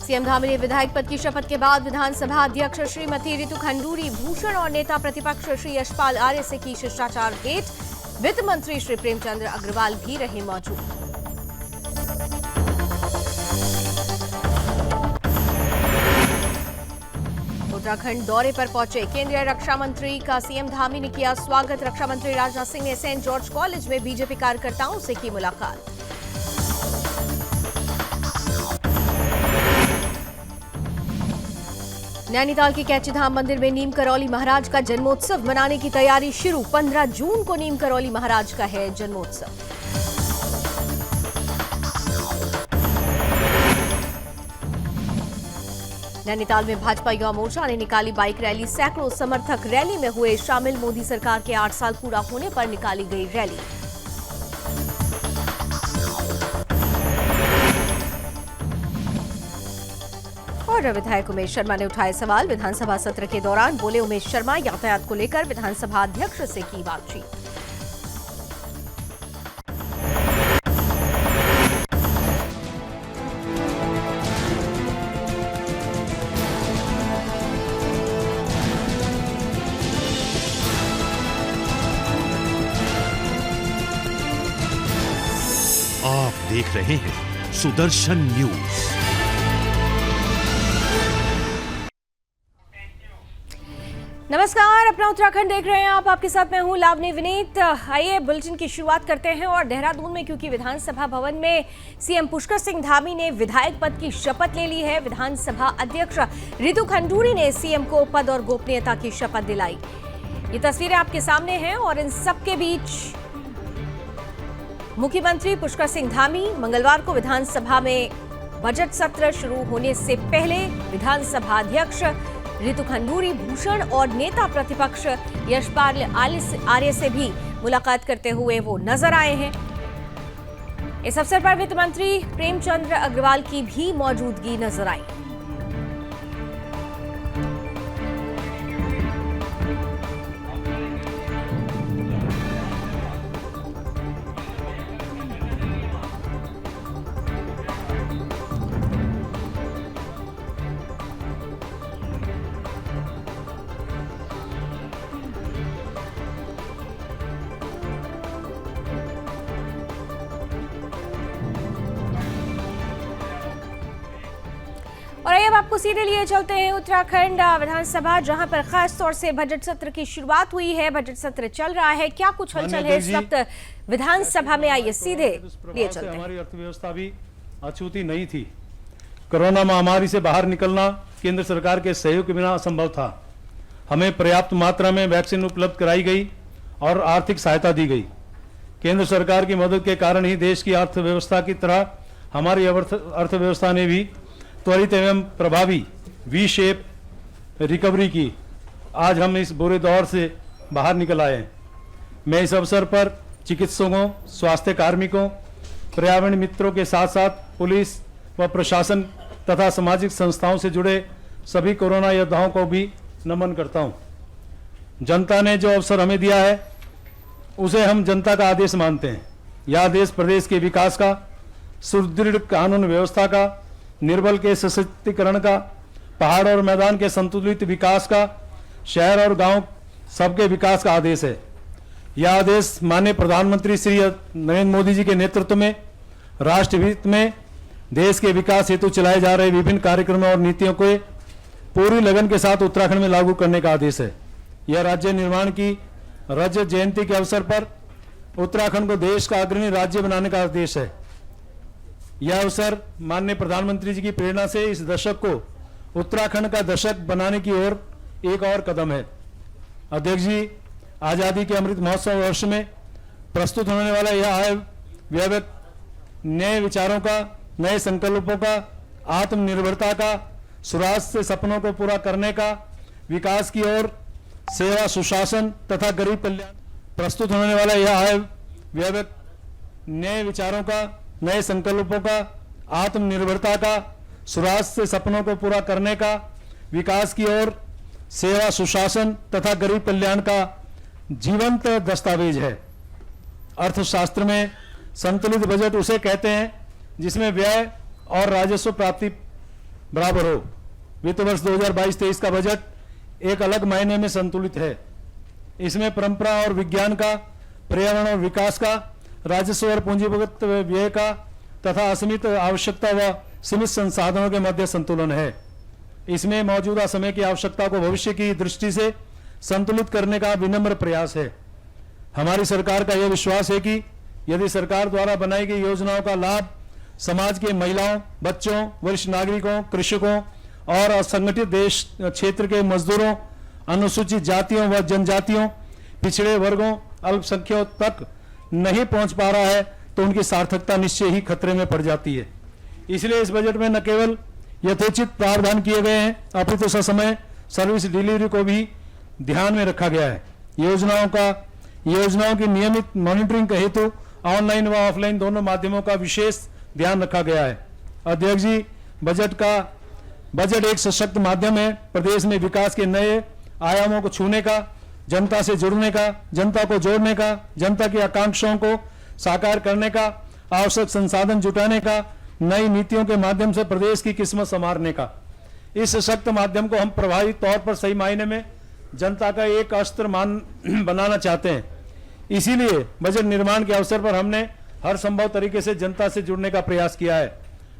CM Dhami ने विधायक पद की शपथ के बाद विधानसभा अध्यक्ष श्रीमती रितु खंडूरी भूषण और नेता प्रतिपक्ष श्री यशपाल आर्य से की शिष्टाचार भेंट। वित्त मंत्री श्री प्रेमचंद्र अग्रवाल भी रहे मौजूद। उत्तराखंड दौरे पर पहुंचे केंद्रीय रक्षा मंत्री का सीएम धामी ने किया स्वागत। रक्षा मंत्री राजनाथ सिंह ने सेंट जॉर्ज कॉलेज में बीजेपी कार्यकर्ताओं से की मुलाकात। नैनीताल के कैची धाम मंदिर में नीम करौली महाराज का जन्मोत्सव मनाने की तैयारी शुरू। 15 जून को नीम करौली महाराज का है जन्मोत्सव। नैनीताल में भाजपा युवा मोर्चा ने निकाली बाइक रैली। सैकड़ों समर्थक रैली में हुए शामिल। मोदी सरकार के 8 साल पूरा होने पर निकाली गई रैली। और विधायक उमेश शर्मा ने उठाए सवाल। विधानसभा सत्र के दौरान बोले उमेश शर्मा, यातायात को लेकर विधानसभा अध्यक्ष से की बातचीत। आप देख रहे हैं सुदर्शन न्यूज। नमस्कार, अपना उत्तराखंड देख रहे हैं आप। आपके साथ मैं हूं लावनी विनीत। आइए बुलेटिन की शुरुआत करते हैं। और देहरादून में क्योंकि विधानसभा भवन में सीएम पुष्कर सिंह धामी ने विधायक पद की शपथ ले ली है। विधानसभा अध्यक्ष रितु खंडूरी ने सीएम को पद और गोपनीयता की शपथ दिलाई। ये तस्वीरें आपके सामने हैं। और इन सबके बीच मुख्यमंत्री पुष्कर सिंह धामी मंगलवार को विधानसभा में बजट सत्र शुरू होने से पहले विधानसभा अध्यक्ष रितु खंडूरी भूषण और नेता प्रतिपक्ष यशपाल आर्य से भी मुलाकात करते हुए वो नजर आए हैं। इस अवसर पर वित्त मंत्री प्रेमचंद्र अग्रवाल की भी मौजूदगी नजर आई। और अब आपको सीधे लिए चलते हैं उत्तराखंड विधानसभा, जहां पर खास तौर से बजट सत्र की शुरुआत हुई है। बजट सत्र चल रहा है। क्या कुछ हलचल है इस वक्त विधानसभा में, आइए सीधे लिए चलते हैं। हमारी अर्थव्यवस्था भी अछूती नहीं थी। कोरोना महामारी से बाहर निकलना केंद्र सरकार के सहयोग के बिना असंभव था। हमें पर्याप्त मात्रा में वैक्सीन उपलब्ध कराई गई और आर्थिक सहायता दी गई। केंद्र सरकार की मदद के कारण ही देश की अर्थव्यवस्था की तरह हमारी अर्थव्यवस्था ने भी त्वरित एवं प्रभावी वी शेप रिकवरी की। आज हम इस बुरे दौर से बाहर निकल आए हैं। मैं इस अवसर पर चिकित्सकों, स्वास्थ्य कार्मिकों, पर्यावरण मित्रों के साथ साथ पुलिस व प्रशासन तथा सामाजिक संस्थाओं से जुड़े सभी कोरोना योद्धाओं को भी नमन करता हूं। जनता ने जो अवसर हमें दिया है उसे हम जनता का आदेश मानते हैं। यह आदेश प्रदेश के विकास का, सुदृढ़ कानून व्यवस्था का, निर्बल के सशक्तिकरण का, पहाड़ और मैदान के संतुलित विकास का, शहर और गांव सबके विकास का आदेश है। यह आदेश माननीय प्रधानमंत्री श्री नरेंद्र मोदी जी के नेतृत्व में राष्ट्रहित में देश के विकास हेतु चलाए जा रहे विभिन्न कार्यक्रमों और नीतियों को पूरी लगन के साथ उत्तराखंड में लागू करने का आदेश है। यह राज्य निर्माण की रजत जयंती के अवसर पर उत्तराखंड को देश का अग्रणी राज्य बनाने का आदेश है। यह अवसर माननीय प्रधानमंत्री जी की प्रेरणा से इस दशक को उत्तराखंड का दशक बनाने की ओर एक और कदम है। अध्यक्ष जी, आजादी के अमृत महोत्सव वर्ष में प्रस्तुत होने वाला यह आय व्यय नए विचारों का, नए संकल्पों का, आत्मनिर्भरता का, सुराष्ट्र से सपनों को पूरा करने का, विकास की ओर, सेवा, सुशासन तथा गरीब कल्याण प्रस्तुत होने वाला यह आय व्यय नए विचारों का, नए संकल्पों का, आत्मनिर्भरता का, सुराष्ट्र से सपनों को पूरा करने का, विकास की ओर, सेवा, सुशासन तथा गरीब कल्याण का जीवंत दस्तावेज है। अर्थशास्त्र में संतुलित बजट उसे कहते हैं जिसमें व्यय और राजस्व प्राप्ति बराबर हो। वित्त वर्ष 2022-23 का बजट एक अलग मायने में संतुलित है। इसमें परंपरा और विज्ञान का, पर्यावरण और विकास का, राजस्व और पूंजीगत व्यय का तथा असीमित आवश्यकता व सीमित संसाधनों के मध्य संतुलन है। इसमें मौजूदा समय की आवश्यकता को भविष्य की दृष्टि से संतुलित करने का विनम्र प्रयास है। हमारी सरकार का यह विश्वास है कि यदि सरकार द्वारा बनाई गई योजनाओं का लाभ समाज के महिलाओं, बच्चों, वरिष्ठ नागरिकों, कृषकों और असंगठित देश क्षेत्र के मजदूरों, अनुसूचित जातियों व जनजातियों, पिछड़े वर्गों, अल्पसंख्यकों तक नहीं पहुंच पा रहा है तो उनकी सार्थकता निश्चय ही खतरे में पड़ जाती है। इसलिए इस बजट में न केवल यथोचित प्रावधान किए गए हैं, अपितु ससमय सर्विस डिलीवरी को भी ध्यान में रखा गया है। योजनाओं की नियमित मॉनिटरिंग हेतु ऑनलाइन व ऑफलाइन दोनों माध्यमों का विशेष ध्यान रखा गया है। अध्यक्ष जी, बजट एक सशक्त माध्यम है प्रदेश में विकास के नए आयामों को छूने का, जनता से जुड़ने का, जनता को जोड़ने का, जनता की आकांक्षाओं को साकार करने का, आवश्यक संसाधन जुटाने का, नई नीतियों के माध्यम से प्रदेश की किस्मत संवारने का। इस सशक्त माध्यम को हम प्रभावी तौर पर सही मायने में जनता का एक अस्त्र बनाना चाहते हैं। इसीलिए बजट निर्माण के अवसर पर हमने हर संभव तरीके से जनता से जुड़ने का प्रयास किया है।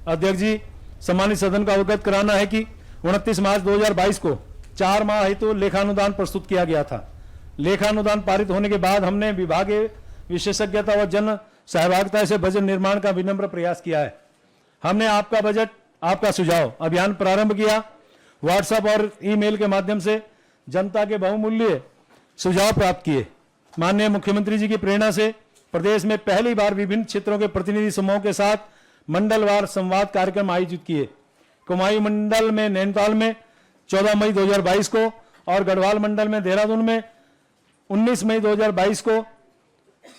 अध्यक्ष जी, सम्मानित सदन का अवगत कराना है कि 29 मार्च 2022 को 4 माह हेतु लेखानुदान प्रस्तुत किया गया था। लेखानुदान पारित होने के बाद हमने विभागीय विशेषज्ञता व जन सहभागिता से बजट निर्माण का विनम्र प्रयास किया है। हमने आपका बजट, आपका सुझाव अभियान प्रारंभ किया। व्हाट्सएप और ईमेल के माध्यम से जनता के बहुमूल्य सुझाव प्राप्त किए। माननीय मुख्यमंत्री जी की प्रेरणा से प्रदेश में पहली बार विभिन्न क्षेत्रों के प्रतिनिधि समूहों के साथ मंडलवार संवाद कार्यक्रम आयोजित किए। कुमाऊं मंडल में नैनीताल में 14 मई 2022 को और गढ़वाल मंडल में देहरादून में 19 मई 2022 को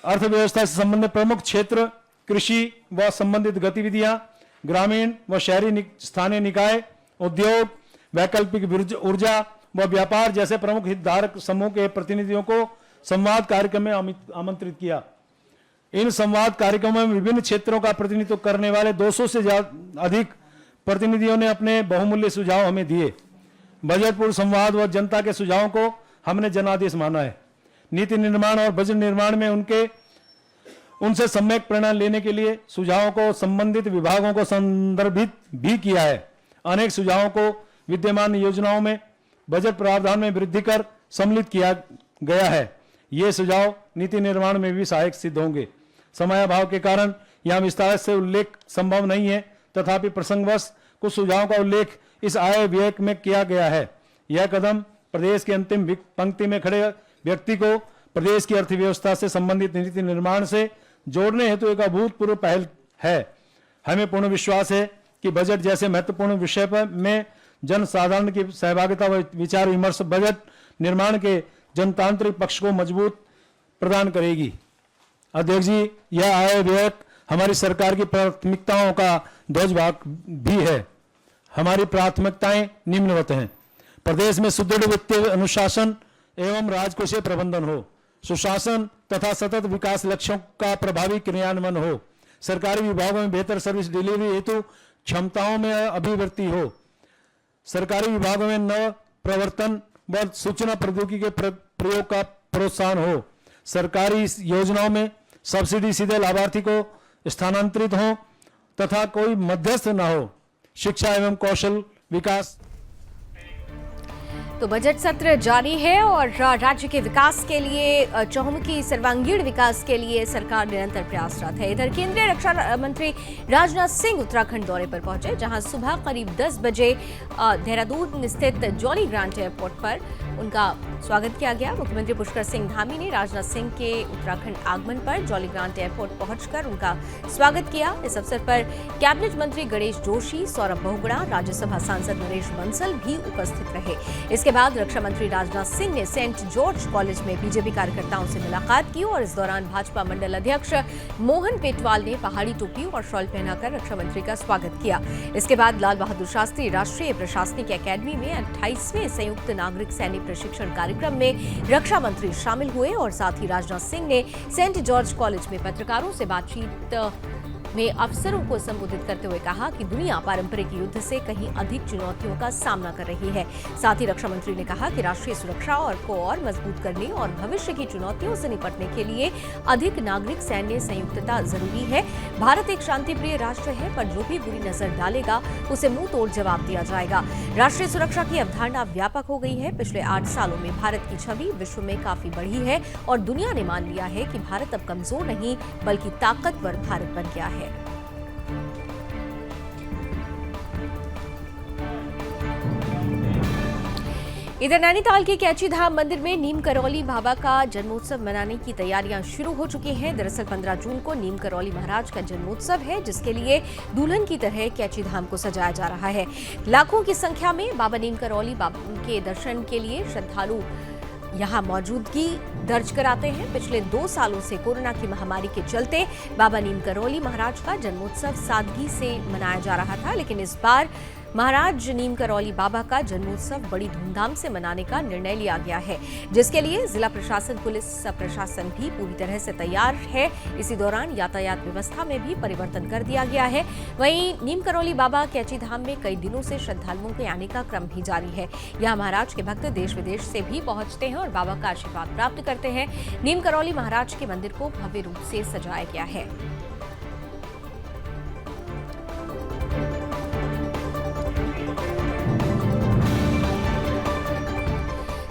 अर्थव्यवस्था से संबंधित प्रमुख क्षेत्र, कृषि व संबंधित गतिविधियां, ग्रामीण व शहरी स्थानीय निकाय, उद्योग, वैकल्पिक ऊर्जा व व्यापार जैसे प्रमुख हितधारक समूह के प्रतिनिधियों को संवाद कार्यक्रम में आमंत्रित किया। इन संवाद कार्यक्रमों में विभिन्न क्षेत्रों का प्रतिनिधित्व करने वाले 200 से अधिक प्रतिनिधियों ने अपने बहुमूल्य सुझाव हमें दिए। बजट पूर्व संवाद व जनता के सुझावों को हमने जनादेश माना है। नीति निर्माण और बजट निर्माण में उनसे सम्यक प्रेरणा लेने के लिए सुझावों को संबंधित विभागों को संदर्भित भी किया है। अनेक सुझावों को विद्यमान योजनाओं में बजट प्रावधान में वृद्धि कर सम्मिलित किया गया है। ये सुझाव नीति निर्माण में भी सहायक सिद्ध होंगे। समयाभाव के कारण यहाँ विस्तार से उल्लेख संभव नहीं है, तथापि प्रसंगवश कुछ सुझावों का उल्लेख इस आय व्यय में किया गया है। यह कदम प्रदेश के अंतिम पंक्ति में खड़े व्यक्ति को प्रदेश की अर्थव्यवस्था से संबंधित नीति निर्माण से जोड़ने हेतु एक अभूतपूर्व पहल है। हमें पूर्ण विश्वास है कि बजट जैसे महत्वपूर्ण विषय पर में जन साधारण की सहभागिता व विचार विमर्श बजट निर्माण के जनतांत्रिक पक्ष को मजबूत प्रदान करेगी। अध्यक्ष जी, यह आय व्यय हमारी सरकार की प्राथमिकताओं का ध्वजभाग भी है। हमारी प्राथमिकताएं निम्नवत हैं। प्रदेश में सुदृढ़ वित्तीय अनुशासन एवं राजकोषीय प्रबंधन हो, सुशासन तथा सतत विकास लक्ष्यों का प्रभावी क्रियान्वयन हो, सरकारी विभागों में बेहतर सर्विस डिलीवरी हेतु क्षमताओं में अभिवृद्धि हो, सरकारी विभागों में नव प्रवर्तन व सूचना प्रौद्योगिकी के प्रयोग का प्रोत्साहन हो, सरकारी योजनाओं में सब्सिडी सीधे लाभार्थी को स्थानांतरित हो तथा कोई मध्यस्थ न हो, शिक्षा एवं कौशल विकास। तो बजट सत्र जारी है और राज्य के विकास के लिए, चहुमुखी सर्वांगीण विकास के लिए सरकार निरंतर प्रयासरत है। इधर केंद्रीय रक्षा मंत्री राजनाथ सिंह उत्तराखंड दौरे पर पहुंचे, जहां सुबह करीब 10 बजे देहरादून स्थित जॉली ग्रांट एयरपोर्ट पर उनका स्वागत किया गया। मुख्यमंत्री पुष्कर सिंह धामी ने राजनाथ सिंह के उत्तराखंड आगमन पर जॉली ग्रांट एयरपोर्ट पहुंचकर उनका स्वागत किया। इस अवसर पर कैबिनेट मंत्री गणेश जोशी, सौरभ बहुगुणा, राज्यसभा सांसद नरेश बंसल भी उपस्थित रहे। इसके बाद रक्षा मंत्री राजनाथ सिंह ने सेंट जॉर्ज कॉलेज में बीजेपी कार्यकर्ताओं से मुलाकात की और इस दौरान भाजपा मंडल अध्यक्ष मोहन पेटवाल ने पहाड़ी टोपी और शॉल पहनाकर रक्षा मंत्री का स्वागत किया। इसके बाद लाल बहादुर शास्त्री राष्ट्रीय प्रशासनिक अकेडमी में 28वें संयुक्त नागरिक सैनिक प्रशिक्षण कार्यक्रम में रक्षा मंत्री शामिल हुए और साथ ही राजनाथ सिंह ने सेंट जॉर्ज कॉलेज में पत्रकारों से बातचीत में अफसरों को संबोधित करते हुए कहा कि दुनिया पारंपरिक युद्ध से कहीं अधिक चुनौतियों का सामना कर रही है। साथ ही रक्षा मंत्री ने कहा कि राष्ट्रीय सुरक्षा को और मजबूत करने और भविष्य की चुनौतियों से निपटने के लिए अधिक नागरिक सैन्य संयुक्तता जरूरी है। भारत एक शांतिप्रिय राष्ट्र है, पर जो भी बुरी नजर डालेगा उसे मुंह तोड़ जवाब दिया जाएगा। राष्ट्रीय सुरक्षा की अवधारणा व्यापक हो गई है। पिछले 8 सालों में भारत की छवि विश्व में काफी बढ़ी है और दुनिया ने मान लिया है कि भारत अब कमजोर नहीं बल्कि ताकतवर भारत बन गया है। इधर नैनीताल के कैची धाम मंदिर में नीम करौली बाबा का जन्मोत्सव मनाने की तैयारियां शुरू हो चुकी हैं। दरअसल 15 जून को नीम करौली महाराज का जन्मोत्सव है, जिसके लिए दुल्हन की तरह कैची धाम को सजाया जा रहा है। लाखों की संख्या में बाबा नीम करौली बाबा के दर्शन के लिए श्रद्धालु यहाँ मौजूदगी दर्ज कराते हैं। पिछले 2 सालों से कोरोना की महामारी के चलते बाबा नीम करौली महाराज का जन्मोत्सव सादगी से मनाया जा रहा था, लेकिन इस बार महाराज नीम करौली बाबा का जन्मोत्सव बड़ी धूमधाम से मनाने का निर्णय लिया गया है, जिसके लिए जिला प्रशासन, पुलिस प्रशासन भी पूरी तरह से तैयार है। इसी दौरान यातायात व्यवस्था में भी परिवर्तन कर दिया गया है। वहीं नीम करौली बाबा कैची धाम में कई दिनों से श्रद्धालुओं के आने का क्रम भी जारी है। यहाँ महाराज के भक्त देश विदेश से भी पहुंचते हैं और बाबा का आशीर्वाद प्राप्त करते हैं। नीम करौली महाराज के मंदिर को भव्य रूप से सजाया गया है।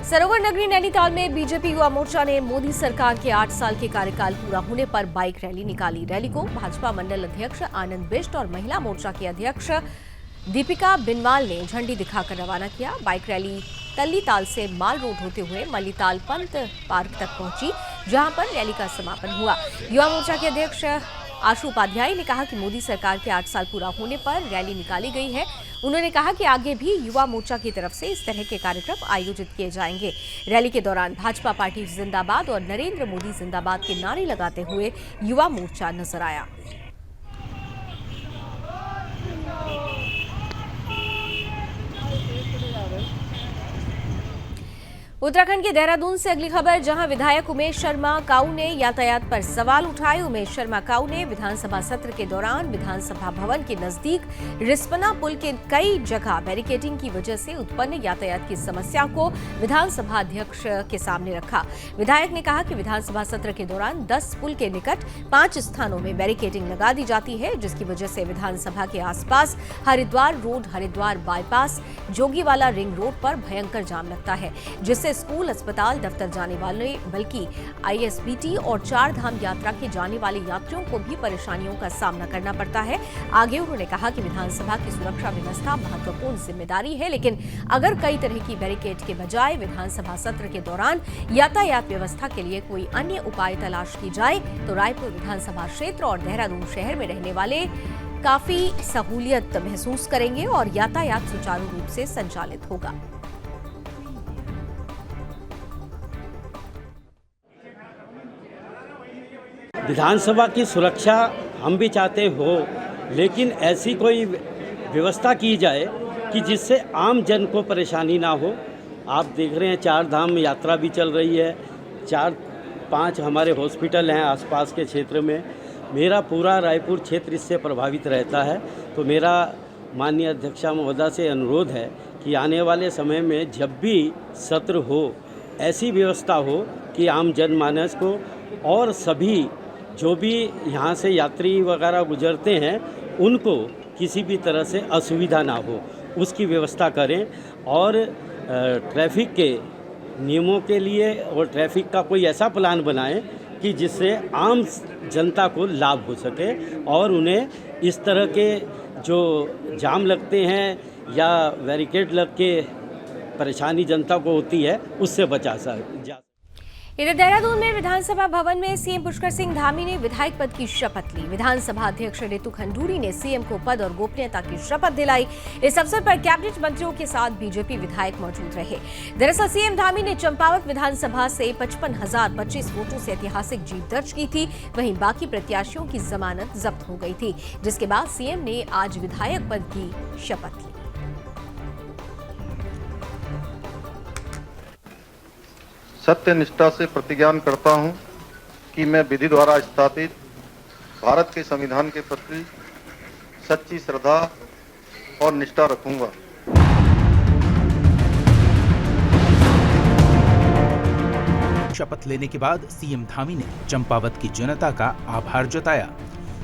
सरोवर नगरी नैनीताल में बीजेपी युवा मोर्चा ने मोदी सरकार के 8 साल के कार्यकाल पूरा होने पर बाइक रैली निकाली। रैली को भाजपा मंडल अध्यक्ष आनंद बिष्ट और महिला मोर्चा की अध्यक्ष दीपिका बिनवाल ने झंडी दिखाकर रवाना किया। बाइक रैली तल्लीताल से माल रोड होते हुए मल्लीताल पंत पार्क तक पहुंची, जहां पर रैली का समापन हुआ। युवा मोर्चा के अध्यक्ष आशु उपाध्याय ने कहा कि मोदी सरकार के 8 साल पूरा होने पर रैली निकाली गई है। उन्होंने कहा कि आगे भी युवा मोर्चा की तरफ से इस तरह के कार्यक्रम आयोजित किए जाएंगे। रैली के दौरान भाजपा पार्टी जिंदाबाद और नरेंद्र मोदी जिंदाबाद के नारे लगाते हुए युवा मोर्चा नजर आया। उत्तराखंड के देहरादून से अगली खबर, जहां विधायक उमेश शर्मा काऊ ने यातायात पर सवाल उठाए। उमेश शर्मा काऊ ने विधानसभा सत्र के दौरान विधानसभा भवन के नजदीक रिस्पना पुल के कई जगह बैरिकेडिंग की वजह से उत्पन्न यातायात की समस्या को विधानसभा अध्यक्ष के सामने रखा। विधायक ने कहा कि विधानसभा सत्र के दौरान 10 पुल के निकट 5 स्थानों में बैरिकेडिंग लगा दी जाती है, जिसकी वजह से विधानसभा के आसपास Haridwar road, Haridwar bypass, Jogiwala ring road पर भयंकर जाम लगता है, जिससे स्कूल, अस्पताल, दफ्तर जाने वाले बल्कि आईएसबीटी और 4 धाम यात्रा के जाने वाले यात्रियों को भी परेशानियों का सामना करना पड़ता है। आगे उन्होंने कहा कि विधानसभा की सुरक्षा व्यवस्था महत्वपूर्ण जिम्मेदारी है, लेकिन अगर कई तरह की बैरिकेड के बजाय विधानसभा सत्र के दौरान यातायात व्यवस्था के लिए कोई अन्य उपाय तलाश की जाए तो रायपुर विधानसभा क्षेत्र और देहरादून शहर में रहने वाले काफी सहूलियत महसूस करेंगे और यातायात सुचारू रूप से संचालित होगा। विधानसभा की सुरक्षा हम भी चाहते हो, लेकिन ऐसी कोई व्यवस्था की जाए कि जिससे आम जन को परेशानी ना हो। आप देख रहे हैं 4 धाम यात्रा भी चल रही है, 4-5 हमारे हॉस्पिटल हैं आसपास के क्षेत्र में। मेरा पूरा रायपुर क्षेत्र इससे प्रभावित रहता है। तो मेरा माननीय अध्यक्षा महोदया से अनुरोध है कि आने वाले समय में जब भी सत्र हो, ऐसी व्यवस्था हो कि आम जनमानस को और सभी जो भी यहाँ से यात्री वगैरह गुजरते हैं उनको किसी भी तरह से असुविधा ना हो, उसकी व्यवस्था करें। और ट्रैफिक के नियमों के लिए और ट्रैफिक का कोई ऐसा प्लान बनाएं कि जिससे आम जनता को लाभ हो सके और उन्हें इस तरह के जो जाम लगते हैं या बैरिकेड लग के परेशानी जनता को होती है उससे बचा सके। इधर देहरादून में विधानसभा भवन में सीएम पुष्कर सिंह धामी ने विधायक पद की शपथ ली। विधानसभा अध्यक्ष रितु खंडूरी ने सीएम को पद और गोपनीयता की शपथ दिलाई। इस अवसर पर कैबिनेट मंत्रियों के साथ बीजेपी विधायक मौजूद रहे। दरअसल सीएम धामी ने चंपावत विधानसभा से 55,025 वोटों से ऐतिहासिक जीत दर्ज की थी। वहीं बाकी प्रत्याशियों की जमानत जब्त हो गई थी, जिसके बाद सीएम ने आज विधायक पद की शपथ ली। सत्य निष्ठा से प्रतिज्ञान करता हूं कि मैं विधि द्वारा स्थापित भारत के संविधान के प्रति सच्ची श्रद्धा और निष्ठा रखूंगा। शपथ लेने के बाद सीएम धामी ने चंपावत की जनता का आभार जताया।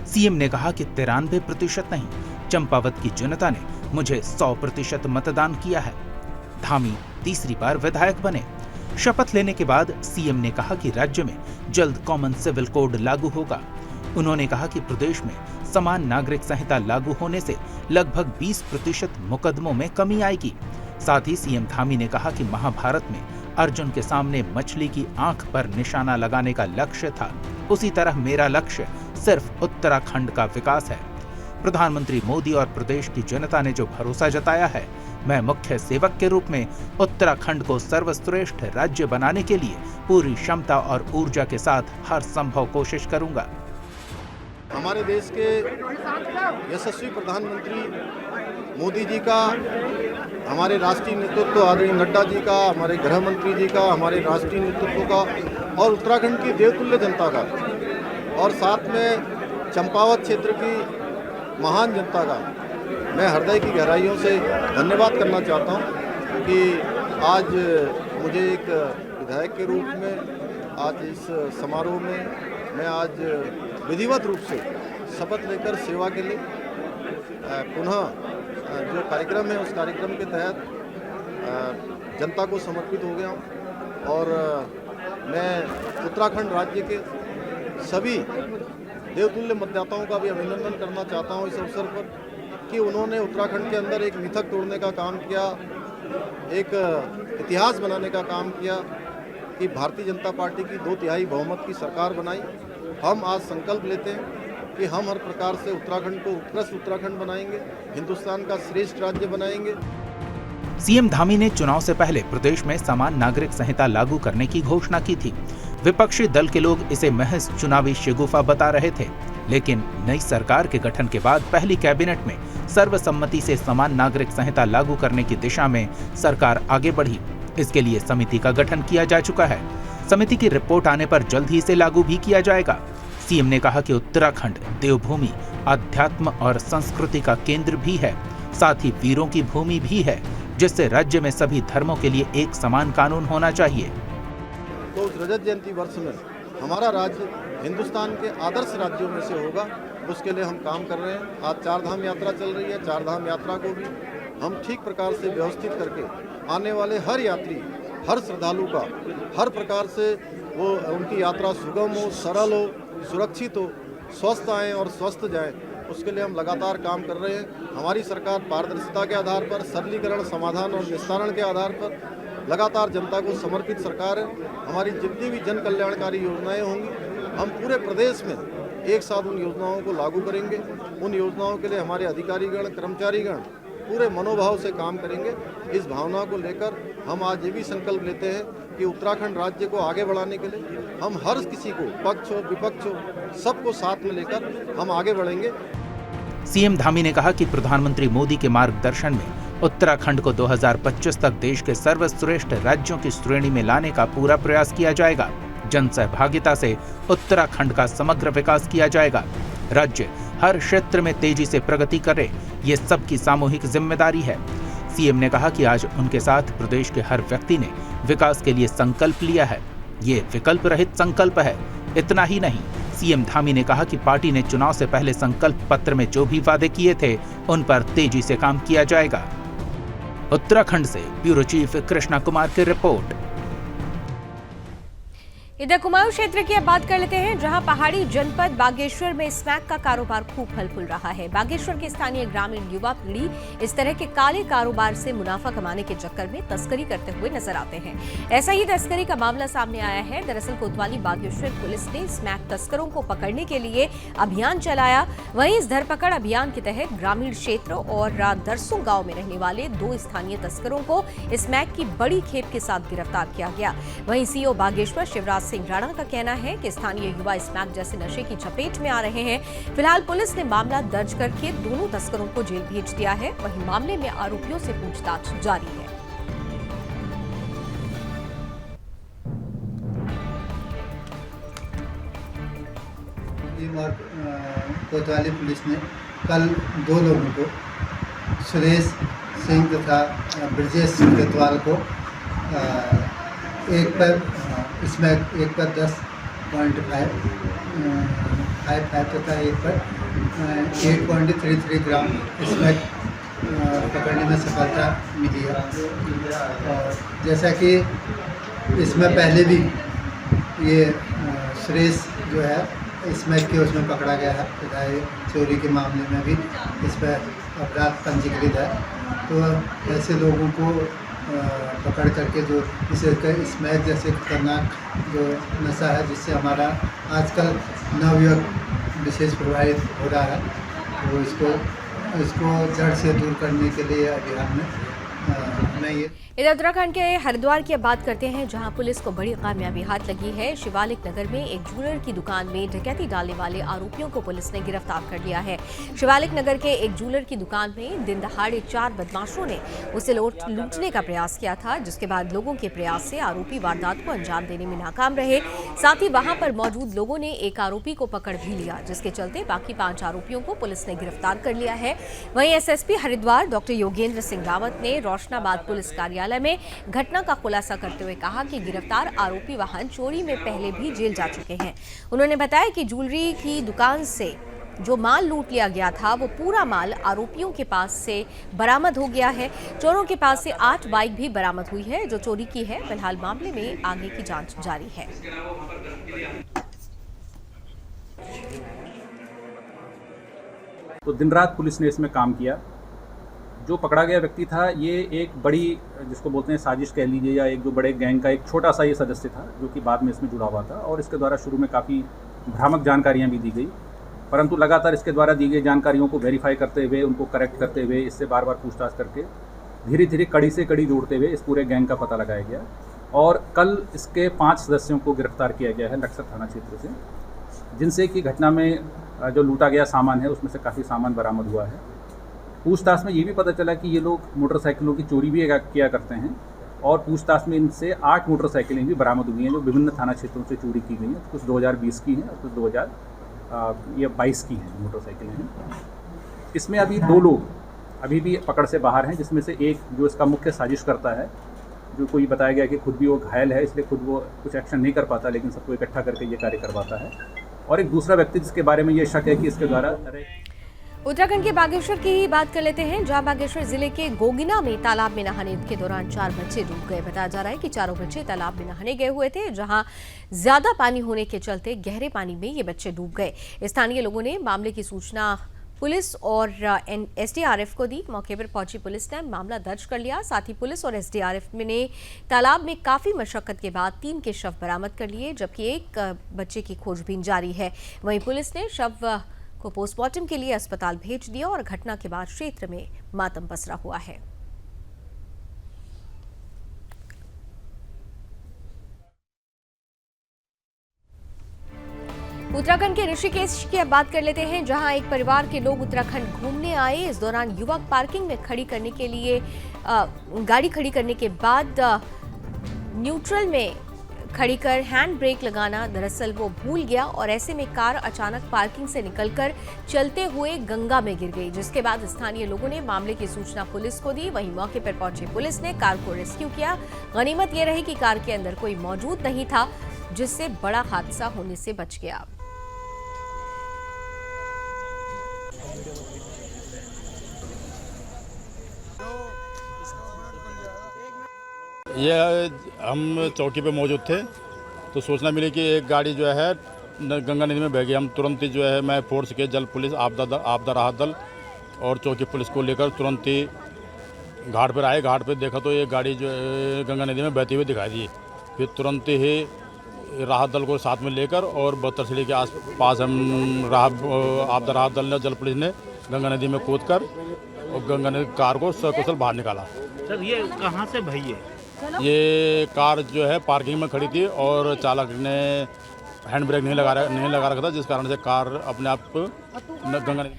सीएम ने कहा कि 93% नहीं, चंपावत की जनता ने मुझे 100% मतदान किया है। धामी तीसरी बार विधायक बने। शपथ लेने के बाद सीएम ने कहा कि राज्य में जल्द कॉमन सिविल कोड लागू होगा। उन्होंने कहा कि प्रदेश में समान नागरिक संहिता लागू होने से लगभग 20% मुकदमों में कमी आएगी। साथ ही सीएम धामी ने कहा कि महाभारत में अर्जुन के सामने मछली की आंख पर निशाना लगाने का लक्ष्य था, उसी तरह मेरा लक्ष्य सिर्फ उत्तराखंड का विकास है। प्रधानमंत्री मोदी और प्रदेश की जनता ने जो भरोसा जताया है, मैं मुख्य सेवक के रूप में उत्तराखंड को सर्वश्रेष्ठ राज्य बनाने के लिए पूरी क्षमता और ऊर्जा के साथ हर संभव कोशिश करूंगा। हमारे देश के यशस्वी प्रधानमंत्री मोदी जी का, हमारे राष्ट्रीय नेतृत्व आदरणीय नड्डा जी का, हमारे गृह मंत्री जी का, हमारे राष्ट्रीय नेतृत्व का और उत्तराखंड की देवतुल्य जनता का और साथ में चंपावत क्षेत्र की महान जनता का मैं हृदय की गहराइयों से धन्यवाद करना चाहता हूं कि आज मुझे एक विधायक के रूप में आज इस समारोह में मैं आज विधिवत रूप से शपथ लेकर सेवा के लिए पुनः जो कार्यक्रम है उस कार्यक्रम के तहत जनता को समर्पित हो गया हूँ। और मैं उत्तराखंड राज्य के सभी देवतुल्य मतदाताओं का भी अभिनंदन करना चाहता हूँ इस अवसर पर कि उन्होंने उत्तराखंड के अंदर एक मिथक तोड़ने का काम किया, एक इतिहास बनाने का काम किया कि भारतीय जनता पार्टी की 2/3 बहुमत की सरकार बनाई। हम आज संकल्प लेते हैं कि हम हर प्रकार से उत्तराखंड को उत्कृष्ट उत्तराखंड बनाएंगे, हिंदुस्तान का श्रेष्ठ राज्य बनाएंगे। सीएम धामी ने चुनाव से पहले प्रदेश में समान नागरिक संहिता लागू करने की घोषणा की थी। विपक्षी दल के लोग इसे महज चुनावी शगुफा बता रहे थे, लेकिन नई सरकार के गठन के बाद पहली कैबिनेट में सर्वसम्मति से समान नागरिक संहिता लागू करने की दिशा में सरकार आगे बढ़ी। इसके लिए समिति का गठन किया जा चुका है। समिति की रिपोर्ट आने पर जल्द ही इसे लागू भी किया जाएगा। सीएम ने कहा कि उत्तराखंड देवभूमि, अध्यात्म और संस्कृति का केंद्र भी है, साथ ही वीरों की भूमि भी है, जिससे राज्य में सभी धर्मों के लिए एक समान कानून होना चाहिए। तो रजत जयंती वर्ष में हमारा राज्य हिंदुस्तान के आदर्श राज्यों में से होगा, उसके लिए हम काम कर रहे हैं। आज 4 धाम यात्रा चल रही है, 4 धाम यात्रा को भी हम ठीक प्रकार से व्यवस्थित करके आने वाले हर यात्री, हर श्रद्धालु का हर प्रकार से वो उनकी यात्रा सुगम हो, सरल हो, सुरक्षित हो, स्वस्थ आएँ और स्वस्थ जाएँ, उसके लिए हम लगातार काम कर रहे हैं। हमारी सरकार पारदर्शिता के आधार पर, सरलीकरण, समाधान और निस्तारण के आधार पर लगातार जनता को समर्पित सरकार है। हमारी जितनी भी जन कल्याणकारी योजनाएं होंगी, हम पूरे प्रदेश में एक साथ उन योजनाओं को लागू करेंगे। उन योजनाओं के लिए हमारे अधिकारीगण, कर्मचारीगण पूरे मनोभाव से काम करेंगे। इस भावना को लेकर हम आज ये भी संकल्प लेते हैं कि उत्तराखंड राज्य को आगे बढ़ाने के लिए हम हर किसी को, पक्ष हो विपक्ष हो, सबको साथ में लेकर हम आगे बढ़ेंगे। सीएम धामी ने कहा कि प्रधानमंत्री मोदी के मार्गदर्शन में उत्तराखंड को 2025 तक देश के सर्वश्रेष्ठ राज्यों की श्रेणी में लाने का पूरा प्रयास किया जाएगा। जन सहभागिता से उत्तराखंड का समग्र विकास किया जाएगा। राज्य हर क्षेत्र में तेजी से प्रगति करे, ये सबकी सामूहिक जिम्मेदारी है। सीएम ने कहा कि आज उनके साथ प्रदेश के हर व्यक्ति ने विकास के लिए संकल्प लिया है। ये विकल्प रहित संकल्प है। इतना ही नहीं, सीएम धामी ने कहा कि पार्टी ने चुनाव से पहले संकल्प पत्र में जो भी वादे किए थे, उन पर तेजी से काम किया जाएगा। उत्तराखंड से ब्यूरो चीफ कृष्णा कुमार की रिपोर्ट। इधर कुमाऊं क्षेत्र की अब बात कर लेते हैं, जहां पहाड़ी जनपद बागेश्वर में स्मैक का कारोबार खूब फल फूल रहा है। बागेश्वर की स्थानीय ग्रामीण युवा पीढ़ी इस तरह के काले कारोबार से मुनाफा कमाने के चक्कर में तस्करी करते हुए नजर आते हैं। ऐसा ही तस्करी का मामला सामने आया है। दरअसल कोतवाली बागेश्वर पुलिस ने स्मैक तस्करों को पकड़ने के लिए अभियान चलाया। वहीं इस धरपकड़ अभियान के तहत ग्रामीण क्षेत्र और दरसों गाँव में रहने वाले 2 स्थानीय तस्करों को स्मैक की बड़ी खेप के साथ गिरफ्तार किया गया। वहीं सीओ बागेश्वर शिवराज सिंह राणा का कहना है कि स्थानीय युवा स्मैक जैसे नशे की चपेट में आ रहे हैं। फिलहाल पुलिस ने मामला दर्ज करके दोनों तस्करों को जेल भेज दिया है। वहीं मामले में आरोपियों से पूछताछ जारी है। ये कोतवाली पुलिस ने कल 2 लोगों को, सुरेश सिंह तथा ब्रजेश कोतवाल को एक पर 10.55 तथा एक पर 8.33 ग्राम स्मैक पकड़ने में सफलता मिली है। और जैसा कि इसमें पहले भी ये सुरेश जो है स्मैक के उसमें पकड़ा गया है तथा ये चोरी के मामले में भी इस पर अपराध पंजीकृत है। तो ऐसे लोगों को पकड़ करके जो विशेषकर स्मैक जैसे खतरनाक जो नशा है जिससे हमारा आजकल नवयुवक विशेष प्रभावित हो रहा है, तो इसको जड़ से दूर करने के लिए अभियान में मैं ये इधर उत्तराखंड के हरिद्वार की अब बात करते हैं, जहां पुलिस को बड़ी कामयाबी हाथ लगी है। शिवालिक नगर में एक ज्वेलर की दुकान में डकैती डालने वाले आरोपियों को पुलिस ने गिरफ्तार कर लिया है। शिवालिक नगर के एक ज्वेलर की दुकान में दिन दहाड़े 4 बदमाशों ने उसे लूटने का प्रयास किया था, जिसके बाद लोगों के प्रयास से आरोपी वारदात को अंजाम देने में नाकाम रहे। साथ ही वहां पर मौजूद लोगों ने एक आरोपी को पकड़ भी लिया, जिसके चलते बाकी 5 आरोपियों को पुलिस ने गिरफ्तार कर लिया है। वहीं एसएसपी हरिद्वार डॉक्टर योगेंद्र सिंह रावत ने रोशनाबाद पुलिस कार्यालय में घटना का खुलासा करते हुए कहा कि गिरफ्तार आरोपी वाहन चोरी में पहले भी जेल जा चुके हैं। उन्होंने बताया कि ज्वेलरी की दुकान से जो माल लूट लिया गया था वो पूरा माल आरोपियों के पास से बरामद हो गया है। चोरों के पास से 8 बाइक भी बरामद हुई है जो चोरी की है। फिलहाल मामले में आगे की जांच जारी है। तो दिन रात पुलिस ने इसमें काम किया। जो पकड़ा गया व्यक्ति था ये एक बड़ी, जिसको बोलते हैं साजिश कह लीजिए, या एक जो बड़े गैंग का एक छोटा सा ये सदस्य था जो कि बाद में इसमें जुड़ा हुआ था। और इसके द्वारा शुरू में काफ़ी भ्रामक जानकारियां भी दी गई, परंतु लगातार इसके द्वारा दी गई जानकारियों को वेरीफाई करते हुए, उनको करेक्ट करते हुए, इससे बार बार पूछताछ करके धीरे धीरे कड़ी से कड़ी जोड़ते हुए इस पूरे गैंग का पता लगाया गया। और कल इसके 5 सदस्यों को गिरफ्तार किया गया है लक्सर थाना क्षेत्र से, जिनसे कि घटना में जो लूटा गया सामान है उसमें से काफ़ी सामान बरामद हुआ है। पूछताछ में ये भी पता चला कि ये लोग मोटरसाइकिलों की चोरी भी किया करते हैं, और पूछताछ में इनसे 8 मोटरसाइकिलें भी बरामद हुई हैं जो विभिन्न थाना क्षेत्रों से चोरी की गई हैं। कुछ 2020 की हैं और कुछ 2022 की हैं मोटरसाइकिलें हैं। इसमें अभी 2 लोग अभी भी पकड़ से बाहर हैं, जिसमें से एक जो इसका मुख्य साजिश करता है, जो कोई बताया गया कि खुद भी वो घायल है, इसलिए खुद वो कुछ एक्शन नहीं कर पाता, लेकिन सबको इकट्ठा करके ये कार्य करवाता है। और एक दूसरा व्यक्ति जिसके बारे में ये शक है कि इसके द्वारा उत्तराखंड के बागेश्वर की ही बात कर लेते हैं, जहां बागेश्वर जिले के गोगिना में तालाब में नहाने के दौरान 4 बच्चे डूब गए। बताया जा रहा है कि चारों बच्चे तालाब में नहाने गए हुए थे, जहां ज्यादा पानी होने के चलते गहरे पानी में ये बच्चे डूब गए। स्थानीय लोगों ने मामले की सूचना पुलिस और एसडीआरएफ को दी। मौके पर पहुंची पुलिस ने मामला दर्ज कर लिया। साथ ही पुलिस और एसडीआरएफ ने तालाब में काफी मशक्कत के बाद 3 के शव बरामद कर लिए, जबकि एक बच्चे की खोजबीन जारी है। वहीं पुलिस ने शव को पोस्टमार्टम के लिए अस्पताल भेज दिया और घटना के बाद क्षेत्र में मातम पसरा हुआ है। उत्तराखंड के ऋषिकेश की अब बात कर लेते हैं, जहां एक परिवार के लोग उत्तराखंड घूमने आए। इस दौरान युवक पार्किंग में खड़ी करने के लिए गाड़ी खड़ी करने के बाद न्यूट्रल में खड़ी कर हैंड ब्रेक लगाना दरअसल वो भूल गया, और ऐसे में कार अचानक पार्किंग से निकलकर चलते हुए गंगा में गिर गई, जिसके बाद स्थानीय लोगों ने मामले की सूचना पुलिस को दी। वहीं मौके पर पहुंची पुलिस ने कार को रेस्क्यू किया। गनीमत ये रही कि कार के अंदर कोई मौजूद नहीं था, जिससे बड़ा हादसा होने से बच गया। ये हम चौकी पे मौजूद थे तो सूचना मिली कि एक गाड़ी जो है गंगा नदी में बह गई। हम तुरंत ही जो है मैं फोर्स के जल पुलिस आपदा राहत दल और चौकी पुलिस को लेकर तुरंत ही घाट पर आए। घाट पर देखा तो ये गाड़ी जो है गंगा नदी में बहती हुई दिखाई दी। फिर तुरंत ही राहत दल को साथ में लेकर और 72 सीढ़ी के आस-पास हम आपदा राहत दल ने जल पुलिस ने गंगा नदी में कूद कर और गंगा नदी कार को सकुशल बाहर निकाला। सर ये कहाँ से भई है? ये कार जो है पार्किंग में खड़ी थी और चालक ने हैंड ब्रेक नहीं लगा रखा था, जिस कारण से कार अपने आप गंगा नदी।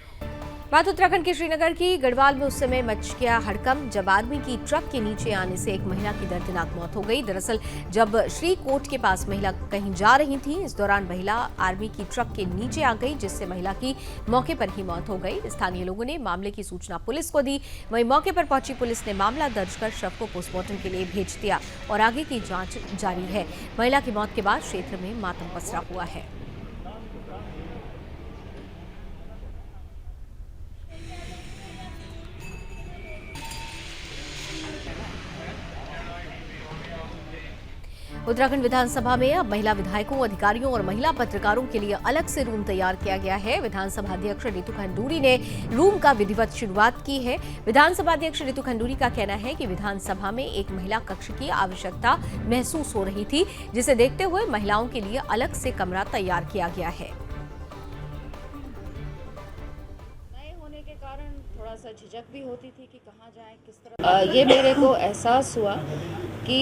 बात उत्तराखंड के श्रीनगर की। गढ़वाल में उस समय मच गया हड़कंप जब आर्मी की ट्रक के नीचे आने से एक महिला की दर्दनाक मौत हो गई। दरअसल जब श्रीकोट के पास महिला कहीं जा रही थी, इस दौरान महिला आर्मी की ट्रक के नीचे आ गई, जिससे महिला की मौके पर ही मौत हो गई। स्थानीय लोगों ने मामले की सूचना पुलिस को दी। वहीं मौके पर पहुंची पुलिस ने मामला दर्ज कर शव को पोस्टमार्टम के लिए भेज दिया और आगे की जांच जारी है। महिला की मौत के बाद क्षेत्र में मातम पसरा हुआ है। उत्तराखंड विधानसभा में अब महिला विधायकों, अधिकारियों और महिला पत्रकारों के लिए अलग से रूम तैयार किया गया है। विधानसभा अध्यक्ष रितु खंडूरी ने रूम का विधिवत शुरुआत की है। विधानसभा अध्यक्ष रितु खंडूरी का कहना है कि विधानसभा में एक महिला कक्ष की आवश्यकता महसूस हो रही थी, जिसे देखते हुए महिलाओं के लिए अलग से कमरा तैयार किया गया है। होने के कारण थोड़ा सा झिझक भी होती थी कि कहाँ जाएं, किस तरह। ये मेरे को एहसास हुआ कि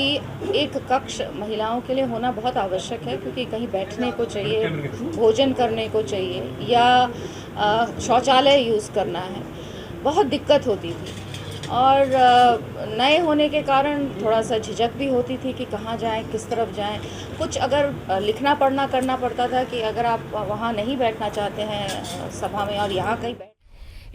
एक कक्ष महिलाओं के लिए होना बहुत आवश्यक है, क्योंकि कहीं बैठने को चाहिए, भोजन करने को चाहिए या शौचालय यूज़ करना है, बहुत दिक्कत होती थी। और नए होने के कारण थोड़ा सा झिझक भी होती थी कि कहाँ जाएं, किस तरफ जाएं। कुछ अगर लिखना पढ़ना करना पड़ता था कि अगर आप वहाँ नहीं बैठना चाहते हैं सभा में और यहाँ कहीं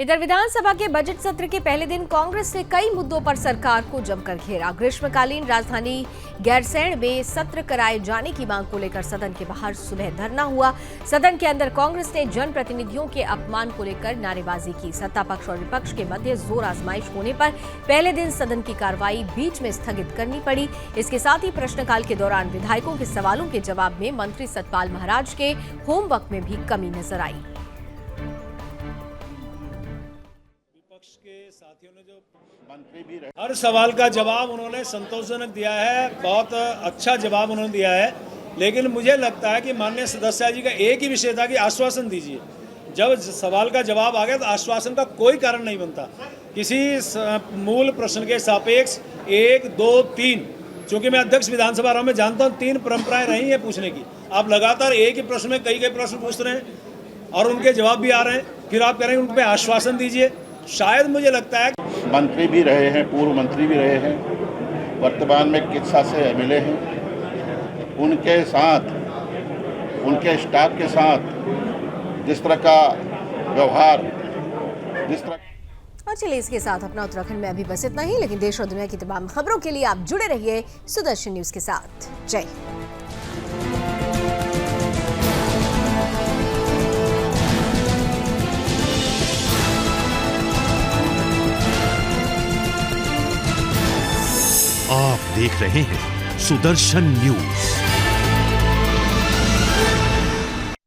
इधर विधानसभा के बजट सत्र के पहले दिन कांग्रेस ने कई मुद्दों पर सरकार को जमकर घेरा। ग्रीष्मकालीन राजधानी गैरसैंण में सत्र कराए जाने की मांग को लेकर सदन के बाहर सुबह धरना हुआ। सदन के अंदर कांग्रेस ने जनप्रतिनिधियों के अपमान को लेकर नारेबाजी की। सत्ता पक्ष और विपक्ष के मध्य जोर आजमाइश होने पर पहले दिन सदन की कार्रवाई बीच में स्थगित करनी पड़ी। इसके साथ ही प्रश्नकाल के दौरान विधायकों के सवालों के जवाब में मंत्री सतपाल महाराज के होमवर्क में भी कमी नजर आई। साथियों ने जो मंत्री भी रहे, हर सवाल का जवाब उन्होंने संतोषजनक दिया है, बहुत अच्छा जवाब उन्होंने दिया है। लेकिन मुझे लगता है कि माननीय सदस्य जी का एक ही विषय था कि आश्वासन दीजिए। जब सवाल का जवाब आ गया तो आश्वासन का कोई कारण नहीं बनता। किसी मूल प्रश्न के सापेक्ष 1, 2, 3, चूंकि मैं अध्यक्ष विधानसभा रहा हूं, मैं जानता हूं 3 परंपराएं रही हैं पूछने की। आप लगातार एक ही प्रश्न में कई प्रश्न पूछ रहे हैं और उनके जवाब भी आ रहे हैं, फिर आप कह रहे हैं उन पर आश्वासन दीजिए। शायद मुझे लगता है मंत्री भी रहे हैं, पूर्व मंत्री भी रहे हैं, वर्तमान में चिकित्सा से एमएलए हैं, उनके साथ, उनके स्टाफ के साथ जिस तरह का व्यवहार, जिस तरह। और चलिए इसके साथ अपना उत्तराखंड में अभी बस इतना ही, लेकिन देश और दुनिया की तमाम खबरों के लिए आप जुड़े रहिए सुदर्शन न्यूज के साथ। जय हिंद। आप देख रहे हैं सुदर्शन न्यूज।